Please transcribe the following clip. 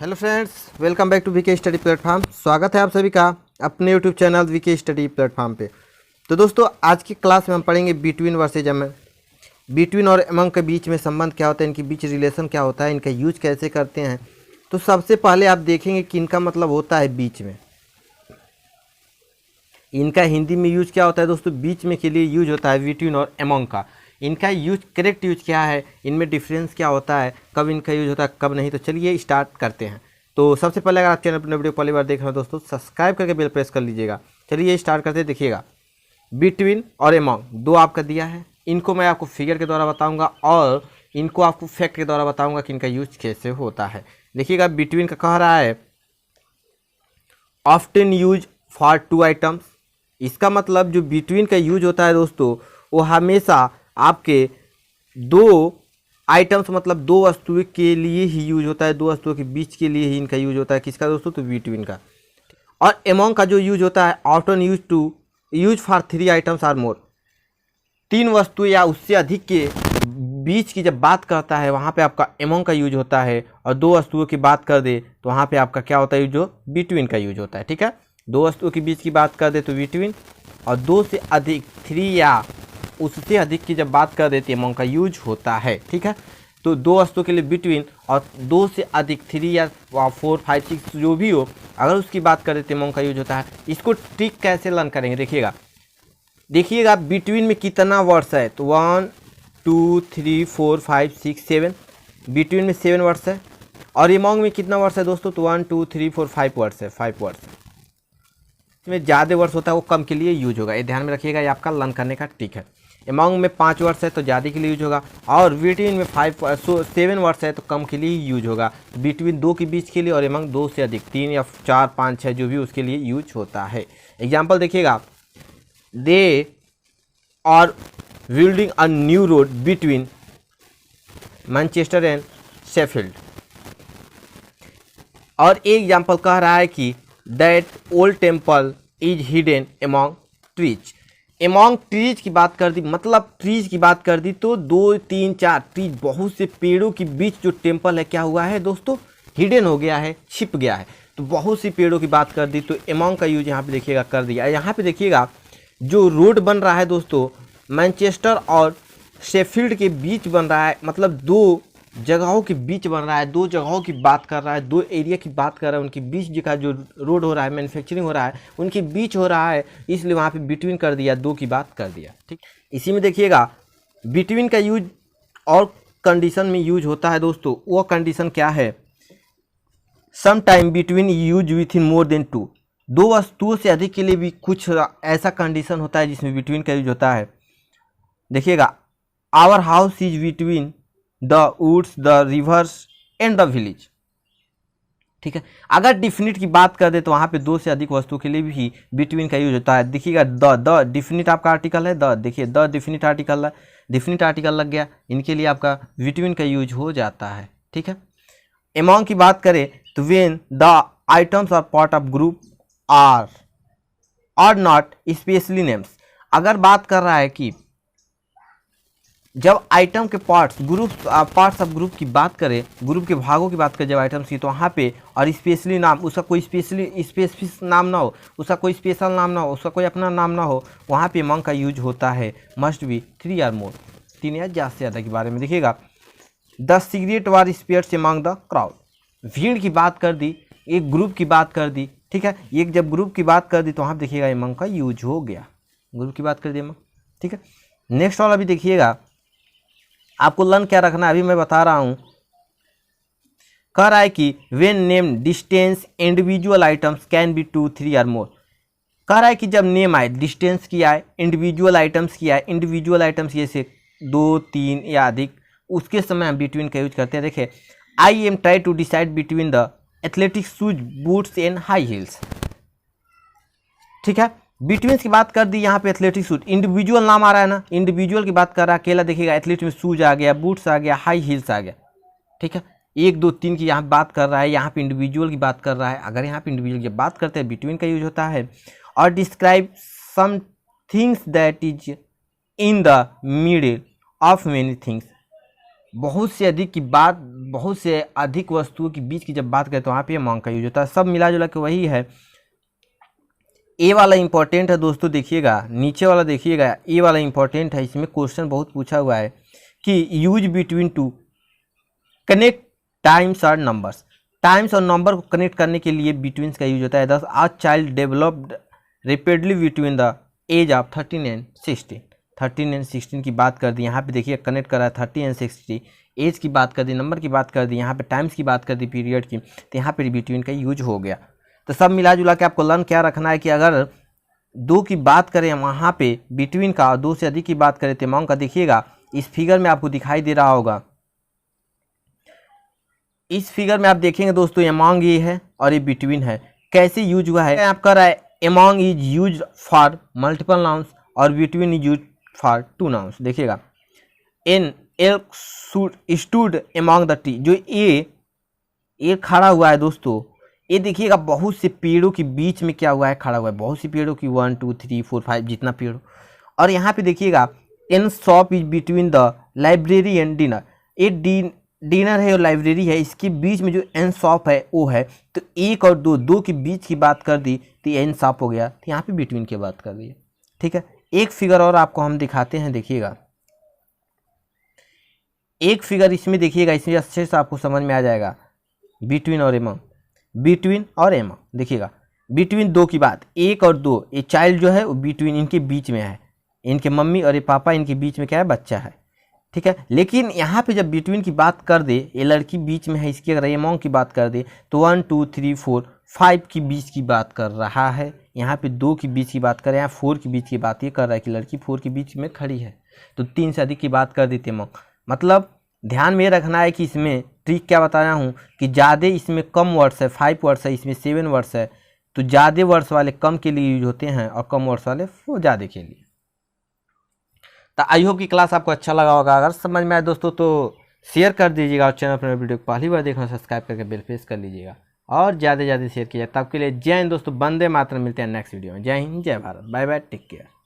Hello friends, welcome back to VK study platform. स्वागत है आप सभी का अपने YouTube channel VK study platform पे। तो दोस्तों, आज की क्लास में हम पढ़ेंगे बिटवीन वर्सेज अमंग। बिटवीन और अमंग के बीच में संबंध क्या होता है, इनके बीच रिलेशन क्या होता है, इनका यूज कैसे करते हैं। तो सबसे पहले आप देखेंगे कि इनका मतलब होता है बीच में। इनका हिंदी में यूज क्या होता है दोस्तों, बीच में के लिए यूज होता है बिटवीन और अमंग का। इनका यूज करेक्ट यूज क्या है, इनमें डिफरेंस क्या होता है, कब इनका यूज होता है कब नहीं। तो चलिए स्टार्ट करते हैं। तो सबसे पहले अगर आप चैनल पर वीडियो पहली बार देख रहे हो दोस्तों, सब्सक्राइब करके बेल प्रेस कर लीजिएगा। चलिए स्टार्ट करते देखिएगा। बिटवीन और अमंग दो आपका दिया है, इनको मैं आपको फिगर के द्वारा बताऊंगा और इनको आपको फैक्ट के द्वारा बताऊंगा कि इनका यूज कैसे होता है। देखिएगा, बिटवीन का कह रहा है often use for two items. इसका मतलब जो बिटवीन का यूज होता है दोस्तों, वो हमेशा आपके दो आइटम्स मतलब दो वस्तुओं के लिए ही यूज होता है, दो वस्तुओं के बीच के लिए ही इनका यूज होता है। किसका दोस्तों, तो बिटवीन का। और अमंग का जो यूज होता है often use for three items or more. तीन वस्तु या उससे अधिक के बीच की जब बात करता है वहाँ पे आपका अमंग का यूज होता है। और दो वस्तुओं की बात कर दे तो वहाँ पे आपका क्या होता है, जो बिटवीन का यूज होता है। ठीक है, दो वस्तुओं के बीच की बात कर दे तो बिटवीन, और दो से अधिक थ्री या उससे अधिक की जब बात कर देती है अमंग का यूज होता है। ठीक है, तो दो वस्तुओं के लिए बिटवीन और दो से अधिक थ्री या 4, 5, 6 जो भी हो, अगर उसकी बात कर देते हैं अमंग का यूज होता है। इसको ट्रिक कैसे लर्न करेंगे देखिएगा बिटवीन में कितना वर्ड्स है, तो 1, 2, 3, 4, 5, 6, 7। बिटवीन में 7 वर्ड्स है। और अमंग में कितना वर्ड्स है दोस्तों, तो 1, 2, 3, 4, 5 वर्ड्स है, 5 वर्ड्स है। इसमें ज़्यादा वर्ड्स होता है वो कम के लिए यूज होगा, ये ध्यान में रखिएगा, ये आपका लर्न करने का ट्रिक है। अमंग में 5 वर्ड्स है तो ज़्यादा के लिए यूज होगा, और बिटवीन में 7 वर्ड्स है तो कम के लिए यूज होगा। बिटवीन दो के बीच के लिए, और अमंग दो से अधिक 3 या 4, 5, 6 जो भी उसके लिए यूज होता है। एग्जाम्पल देखिएगा, they are building a new road between Manchester and Sheffield. और एक एग्जाम्पल कह रहा है कि that old temple is hidden among trees. Among trees की बात कर दी, मतलब ट्रीज की बात कर दी तो 2, 3, 4 ट्रीज, बहुत से पेड़ों के बीच जो टेम्पल है क्या हुआ है दोस्तों, हिडन हो गया है, छिप गया है। तो बहुत सी पेड़ों की बात कर दी तो एमॉन्ग का यूज यहाँ पे देखिएगा कर दिया। यहाँ पे देखिएगा जो रोड बन रहा है दोस्तों, मैनचेस्टर और शेफील्ड के बीच बन रहा है, मतलब दो जगहों के बीच बन रहा है, दो जगहों की बात कर रहा है, दो एरिया की बात कर रहा है, उनके बीच का जो रोड हो रहा है, मैन्युफैक्चरिंग हो रहा है, उनके बीच हो रहा है, इसलिए वहाँ पे बिटवीन कर दिया, दो की बात कर दिया। ठीक, इसी में देखिएगा बिटवीन का यूज और कंडीशन में यूज होता है दोस्तों। वो कंडीशन क्या है, some time between use with in more than 2। दो वस्तुओं से अधिक के लिए भी कुछ ऐसा कंडीशन होता है जिसमें बिटवीन का यूज होता है। देखिएगा, our house is between the woods, the rivers and the village. ठीक है, अगर डिफिनिट की बात कर दे तो वहाँ पे दो से अधिक वस्तुओं के लिए भी बिटवीन का यूज होता है। देखिएगा, द डिफिनिट आपका आर्टिकल है, द देखिए द डिफिनिट आर्टिकल है, डिफिनिट आर्टिकल लग गया, इनके लिए आपका बिटवीन का यूज हो जाता है। ठीक है, अमंग की बात करें तो when the items are part of group are not specially names. अगर बात कर रहा है कि जब आइटम के पार्ट्स ऑफ ग्रुप की बात करें, ग्रुप के भागों की बात करें जब आइटम्स की, तो वहाँ पे और स्पेशली नाम, उसका कोई स्पेसिफिक नाम ना हो, उसका कोई स्पेशल नाम ना हो, उसका कोई अपना नाम ना हो, वहाँ पे अमंग का यूज होता है। मस्ट बी 3 और मोर, 3 या ज़्यादा से ज़्यादा के बारे में। देखिएगा, the cigarette war spares among the crowd. भीड़ की बात कर दी, एक ग्रुप की बात कर दी। ठीक है, एक जब ग्रुप की बात कर दी तो वहाँ देखिएगा अमंग का यूज हो गया, ग्रुप की बात कर दी अमंग। ठीक है, नेक्स्ट वाला भी देखिएगा, आपको लर्न क्या रखना है अभी मैं बता रहा हूं। कह रहा है कि when name distance individual items can be 2, 3 और मोर। कह रहा है कि जब नेम आए, डिस्टेंस की आए, इंडिविजुअल आइटम्स की आए, इंडिविजुअल आइटम्स ये से 2, 3 या अधिक, उसके समय हम बिटवीन का यूज करते हैं। देखिए, I am try to decide between the athletic shoes, boots and high heels. ठीक है, बिटवीन की बात कर दी, यहाँ पे एथलेटिक शूज, इंडिविजुअल नाम आ रहा है ना, इंडिविजुअल की बात कर रहा है अकेला। देखिएगा, एथलीट में शूज आ गया, बूट्स आ गया, हाई हील्स आ गया। ठीक है, 1, 2, 3 की यहाँ बात कर रहा है, यहाँ पे इंडिविजुअल की बात कर रहा है। अगर यहाँ पे इंडिविजुअल की बात करते हैं बिटवीन का यूज होता है। और describe some things that is in the middle of many things. बहुत से अधिक वस्तुओं के बीच की जब बात करें तो वहाँ पे अमंग का यूज होता है। सब मिला जुला के वही है। ए वाला इंपॉर्टेंट है दोस्तों, देखिएगा नीचे वाला देखिएगा, ए वाला इंपॉर्टेंट है। इसमें क्वेश्चन बहुत पूछा हुआ है कि use between to connect times और नंबर्स। टाइम्स और नंबर को कनेक्ट करने के लिए बिटवीन का यूज होता है। Thus a child developed rapidly between the age of 13 and 16। 13 and 16 की बात कर दी, यहाँ पे देखिए कनेक्ट करा है 30 एंड 60। एज की बात कर दी, नंबर की बात कर दी, यहाँ पे टाइम्स की बात कर दी, पीरियड की, तो यहाँ पे बिटवीन का यूज हो गया। तो सब मिला जुला के आपको लर्न क्या रखना है कि अगर दो की बात करें वहाँ पे बिटवीन का और दो से अधिक की बात करें तो अमंग का, देखिएगा इस फिगर में आपको दिखाई दे रहा होगा। इस फिगर में आप देखेंगे दोस्तों अमंग ये है और ये बिटवीन है। कैसे यूज हुआ है, आप कर रहा है among is use for multiple nouns और between is use for two nouns. देखिएगा Anil stood among the tree, जो ये खड़ा हुआ है दोस्तों, ये देखिएगा बहुत से पेड़ों के बीच में क्या हुआ है, खड़ा हुआ है। बहुत से पेड़ों की 1 2 3 4 5 जितना पेड़। और यहाँ पे देखिएगा an shop is between the library and diner. ये डिनर है और लाइब्रेरी है, इसके बीच में जो एन शॉप है वो है। तो एक और दो के बीच की बात कर दी तो एन शॉप हो गया, तो यहाँ पे बिटवीन की बात कर दी। ठीक है, एक फिगर और आपको हम दिखाते हैं, देखिएगा एक फिगर इसमें देखिएगा, इसमें अच्छे से आपको समझ में आ जाएगा बिटवीन और अमंग। बिटवीन और अमंग देखिएगा, बिटवीन दो की बात, एक और दो, ये चाइल्ड जो है वो बिटवीन इनके बीच में है, इनके मम्मी और ये पापा, इनके बीच में क्या है, बच्चा है। ठीक है, लेकिन यहाँ पे जब बिटवीन की बात कर दे, ये लड़की बीच में है, इसकी अगर अमंग की बात कर दे तो 1 2 3 4 5 की बीच की बात कर रहा है। यहाँ पे 2 की बीच की बात कर रहे हैं, 4 की बीच की बात ये कर रहा है कि लड़की 4 के बीच में खड़ी है। तो 3 से अधिक की बात कर देते अमंग। मतलब ध्यान में रखना है कि इसमें ट्रिक क्या बताया हूँ कि ज़्यादा इसमें कम वर्ड्स है, 5 वर्ड्स है, इसमें 7 वर्ड्स है। तो ज़्यादा वर्ड्स वाले कम के लिए यूज होते हैं और कम वर्ड्स वाले वो ज़्यादा के लिए। तो आई होप की क्लास आपको अच्छा लगा होगा। अगर समझ में आए दोस्तों तो शेयर कर दीजिएगा और चैनल पर वीडियो को पहली बार देखना सब्सक्राइब करके बेल प्रेस कर लीजिएगा और ज़्यादा से ज़्यादा शेयर कीजिए। तब के लिए जय हिंद दोस्तों, वंदे मातरम। मिलते हैं नेक्स्ट वीडियो में। Jai Hind, Jai Bharat, bye bye, take care.